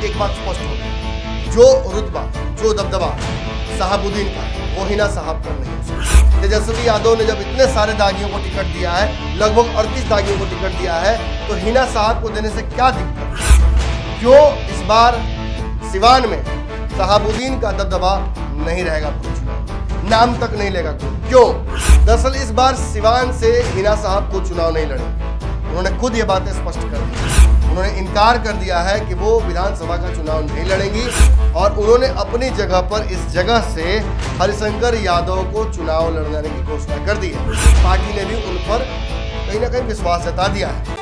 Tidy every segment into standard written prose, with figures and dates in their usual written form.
एक बात स्पष्ट हो गई, जो रुतबा, जो दबदबा शहाबुद्दीन का, वो हिना साहब का नहीं हो सकता। तेजस्वी यादव ने जब इतने सारे दागियों को टिकट दिया है, लगभग 38 दागियों को टिकट दिया है, तो हिना साहब को देने से क्या दिक्कत है? क्यों इस बार सिवान में शहाबुद्दीन का दबदबा नहीं रहेगा? नाम तक नहीं लेगा कोई। क्यों? दरअसल इस बार सिवान से हिना साहब को चुनाव नहीं लड़े। उन्होंने खुद ये बातें स्पष्ट कर दी। उन्होंने इनकार कर दिया है कि वो विधानसभा का चुनाव नहीं लड़ेंगी और उन्होंने अपनी जगह पर इस जगह से हरिशंकर यादव को चुनाव लड़ने की घोषणा कर दी है। पार्टी ने भी उन पर कहीं ना कहीं विश्वास जता दिया है।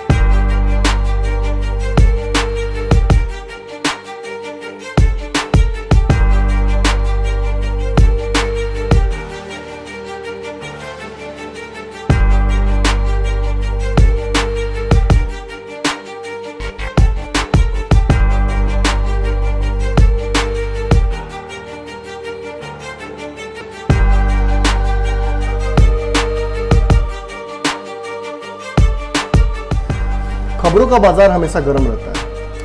खबरों का बाजार हमेशा गर्म रहता है।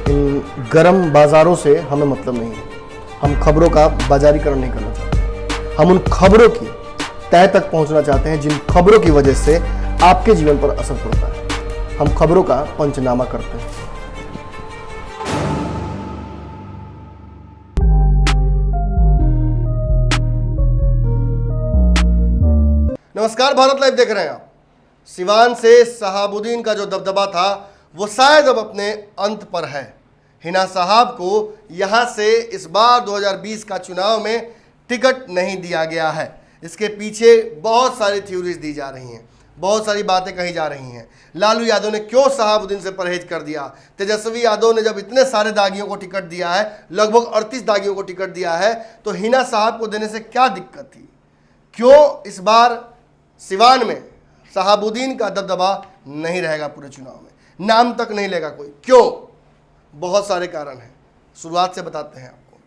इन गर्म बाजारों से हमें मतलब नहीं है। हम खबरों का बाजारीकरण नहीं करना चाहते। हम उन खबरों की तह तक पहुंचना चाहते हैं जिन खबरों की वजह से आपके जीवन पर असर पड़ता है। हम खबरों का पंचनामा करते हैं। नमस्कार, भारत लाइव देख रहे हैं आप। सिवान से शहाबुद्दीन का जो दबदबा था वो शायद अब अपने अंत पर है। हिना साहब को यहां से इस बार 2020 का चुनाव में टिकट नहीं दिया गया है। इसके पीछे बहुत सारी थ्योरीज दी जा रही हैं, बहुत सारी बातें कही जा रही हैं। लालू यादव ने क्यों शहाबुद्दीन से परहेज कर दिया? तेजस्वी यादव ने जब इतने सारे दागियों को टिकट दिया है, लगभग 38 दागियों को टिकट दिया है, तो हिना साहब को देने से क्या दिक्कत थी? क्यों इस बार सिवान में शहाबुद्दीन का दबदबा नहीं रहेगा? पूरे चुनाव में नाम तक नहीं लेगा कोई। क्यों? बहुत सारे कारण हैं। शुरुआत से बताते हैं आपको।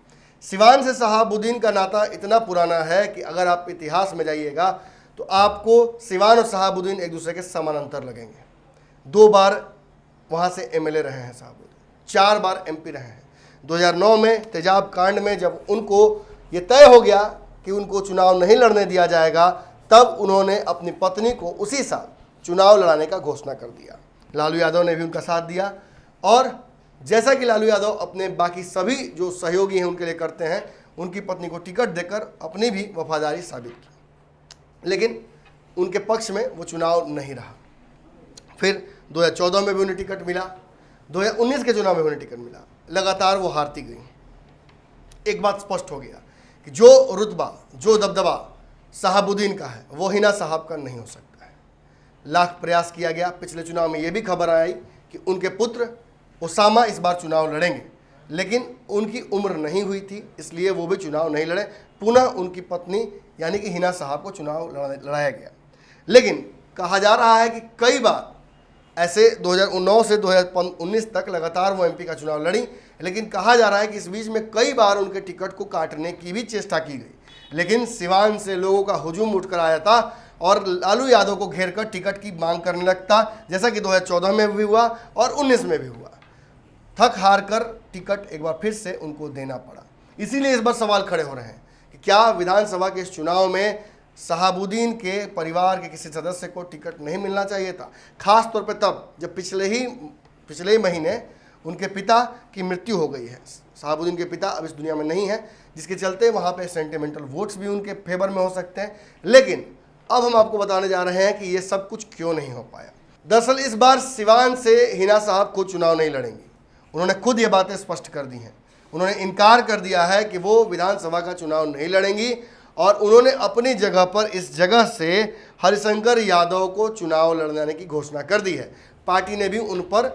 सिवान से शहाबुद्दीन का नाता इतना पुराना है कि अगर आप इतिहास में जाइएगा तो आपको सिवान और शहाबुद्दीन एक दूसरे के समानांतर लगेंगे। 2 बार वहाँ से एमएलए रहे हैं शहाबुद्दीन, 4 बार एमपी रहे हैं। 2009 में तेजाब कांड में जब उनको ये तय हो गया कि उनको चुनाव नहीं लड़ने दिया जाएगा, तब उन्होंने अपनी पत्नी को उसी साल चुनाव लड़ाने का घोषणा कर दिया। लालू यादव ने भी उनका साथ दिया और जैसा कि लालू यादव अपने बाकी सभी जो सहयोगी हैं उनके लिए करते हैं, उनकी पत्नी को टिकट देकर अपनी भी वफादारी साबित की। लेकिन उनके पक्ष में वो चुनाव नहीं रहा। फिर 2014 में भी उन्हें टिकट मिला, 2019 के चुनाव में उन्हें टिकट मिला। लगातार वो हारती गई। एक बात स्पष्ट हो गया कि जो रुतबा, जो दबदबा शहाबुद्दीन का है, वो हिना साहब का नहीं हो सकता है। लाख प्रयास किया गया। पिछले चुनाव में ये भी खबर आई कि उनके पुत्र उसामा इस बार चुनाव लड़ेंगे, लेकिन उनकी उम्र नहीं हुई थी, इसलिए वो भी चुनाव नहीं लड़े। पुनः उनकी पत्नी यानी कि हिना साहब को चुनाव लड़ाया गया। लेकिन कहा जा रहा है कि कई बार ऐसे 2009 से 2019 तक लगातार वो एमपी का चुनाव लड़ी, लेकिन कहा जा रहा है कि इस बीच में कई बार उनके टिकट को काटने की भी चेष्टा की गई। लेकिन सिवान से लोगों का हुजूम उठकर आया था और लालू यादव को घेरकर टिकट की मांग करने लगता, जैसा कि 2014 में भी हुआ और 19 में भी हुआ। थक हार कर टिकट एक बार फिर से उनको देना पड़ा। इसीलिए इस बार सवाल खड़े हो रहे हैं कि क्या विधानसभा के इस चुनाव में शहाबुद्दीन के परिवार के किसी सदस्य को टिकट नहीं मिलना चाहिए था? खास तौर पे तब जब पिछले ही महीने उनके पिता की मृत्यु हो गई है। शहाबुद्दीन के पिता अब इस दुनिया में नहीं है, जिसके चलते वहाँ पे सेंटिमेंटल वोट्स भी उनके फेवर में हो सकते हैं। लेकिन अब हम आपको बताने जा रहे हैं कि ये सब कुछ क्यों नहीं हो पाया। दरअसल इस बार सिवान से हिना साहब खुद चुनाव नहीं लड़ेंगी। उन्होंने खुद ये बातें स्पष्ट कर दी हैं। उन्होंने इनकार कर दिया है कि वो विधानसभा का चुनाव नहीं लड़ेंगी और उन्होंने अपनी जगह पर इस जगह से हरिशंकर यादव को चुनाव लड़ने की घोषणा कर दी है। पार्टी ने भी उन पर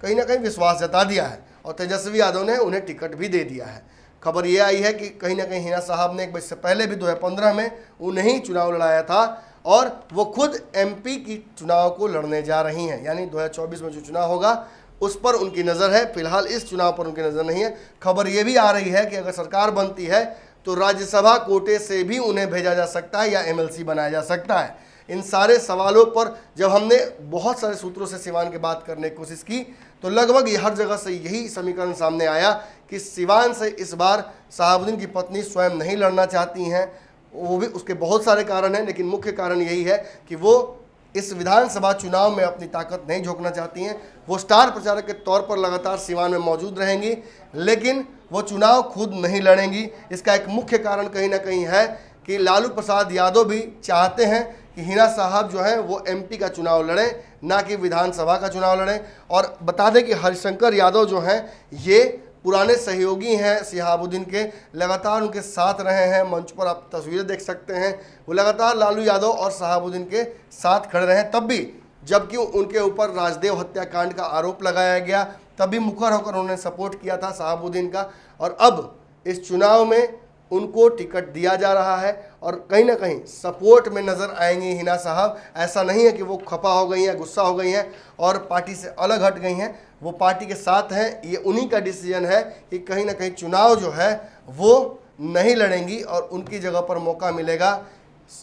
कहीं ना कहीं विश्वास जता दिया है और तेजस्वी यादव ने उन्हें टिकट भी दे दिया है। खबर ये आई है कि कहीं ना कहीं हिना साहब ने एक इससे पहले भी 2015 में उन्हें ही चुनाव लड़ाया था और वो खुद एमपी की चुनाव को लड़ने जा रही हैं। यानी 2024 में जो चुनाव होगा उस पर उनकी नज़र है। फिलहाल इस चुनाव पर उनकी नज़र नहीं है। खबर ये भी आ रही है कि अगर सरकार बनती है तो राज्यसभा कोटे से भी उन्हें भेजा जा सकता है या एमएलसी बनाया जा सकता है। इन सारे सवालों पर जब हमने बहुत सारे सूत्रों से सिवान की बात करने की कोशिश की तो लगभग हर जगह से यही समीकरण सामने आया कि कि सिवान से इस बार शहाबुद्दीन की पत्नी स्वयं नहीं लड़ना चाहती हैं। वो भी उसके बहुत सारे कारण हैं, लेकिन मुख्य कारण यही है कि वो इस विधानसभा चुनाव में अपनी ताकत नहीं झोंकना चाहती हैं। वो स्टार प्रचारक के तौर पर लगातार सिवान में मौजूद रहेंगी, लेकिन वो चुनाव खुद नहीं लड़ेंगी। इसका एक मुख्य कारण कहीं ना कहीं है कि लालू प्रसाद यादव भी चाहते हैं कि हिना साहब जो है वो एमपी का चुनाव लड़ें, ना कि विधानसभा का चुनाव लड़ें। और बता दें कि हरिशंकर यादव जो हैं ये पुराने सहयोगी हैं शहाबुद्दीन के, लगातार उनके साथ रहे हैं। मंच पर आप तस्वीरें देख सकते हैं, वो लगातार लालू यादव और शहाबुद्दीन के साथ खड़े रहे। तब भी जबकि उनके ऊपर राजदेव हत्याकांड का आरोप लगाया गया, तब भी मुखर होकर उन्होंने सपोर्ट किया था शहाबुद्दीन का। और अब इस चुनाव में उनको टिकट दिया जा रहा है और कहीं ना कहीं सपोर्ट में नज़र आएंगी हिना साहब। ऐसा नहीं है कि वो खफा हो गई हैं, गुस्सा हो गई हैं और पार्टी से अलग हट गई हैं। वो पार्टी के साथ हैं। ये उन्हीं का डिसीजन है कि कहीं ना कहीं चुनाव जो है वो नहीं लड़ेंगी और उनकी जगह पर मौका मिलेगा।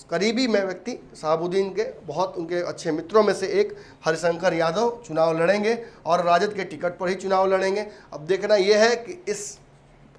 करीबी में व्यक्ति शहाबुद्दीन के बहुत उनके अच्छे मित्रों में से एक हरिशंकर यादव चुनाव लड़ेंगे और राजद के टिकट पर ही चुनाव लड़ेंगे। अब देखना यह है कि इस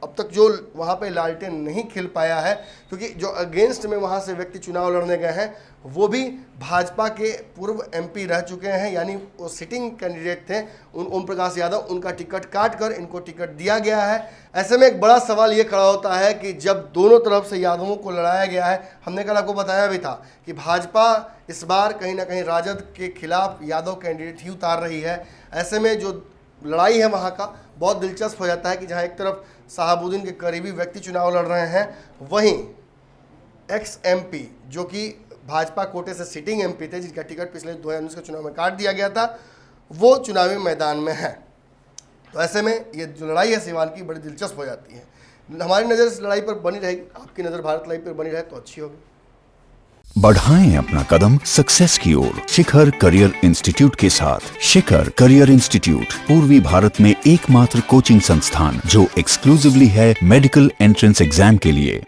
अब तक जो वहाँ पे लालटेन नहीं खिल पाया है, क्योंकि जो अगेंस्ट में वहाँ से व्यक्ति चुनाव लड़ने गए हैं वो भी भाजपा के पूर्व एमपी रह चुके हैं, यानी वो सिटिंग कैंडिडेट थे ओम प्रकाश यादव। उनका टिकट काट कर इनको टिकट दिया गया है। ऐसे में एक बड़ा सवाल ये खड़ा होता है कि जब दोनों तरफ से यादवों को लड़ाया गया है, हमने कल आपको बताया भी था कि भाजपा इस बार कहीं ना कहीं राजद के खिलाफ यादव कैंडिडेट ही उतार रही है। ऐसे में जो लड़ाई है वहाँ का बहुत दिलचस्प हो जाता है कि जहाँ एक तरफ शहाबुद्दीन के करीबी व्यक्ति चुनाव लड़ रहे हैं, वहीं एक्स एमपी जो कि भाजपा कोटे से सिटिंग एमपी थे, जिनका टिकट पिछले 2019 के चुनाव में काट दिया गया था, वो चुनावी मैदान में है। तो ऐसे में ये जो लड़ाई है सिवान की बड़ी दिलचस्प हो जाती है। हमारी नज़र इस लड़ाई पर बनी रहेगी, आपकी नज़र भारत लाइव पर बनी रहे तो अच्छी होगी। बढ़ाएं अपना कदम सक्सेस की ओर शिखर करियर इंस्टीट्यूट के साथ। शिखर करियर इंस्टीट्यूट पूर्वी भारत में एकमात्र कोचिंग संस्थान जो एक्सक्लूसिवली है मेडिकल एंट्रेंस एग्जाम के लिए।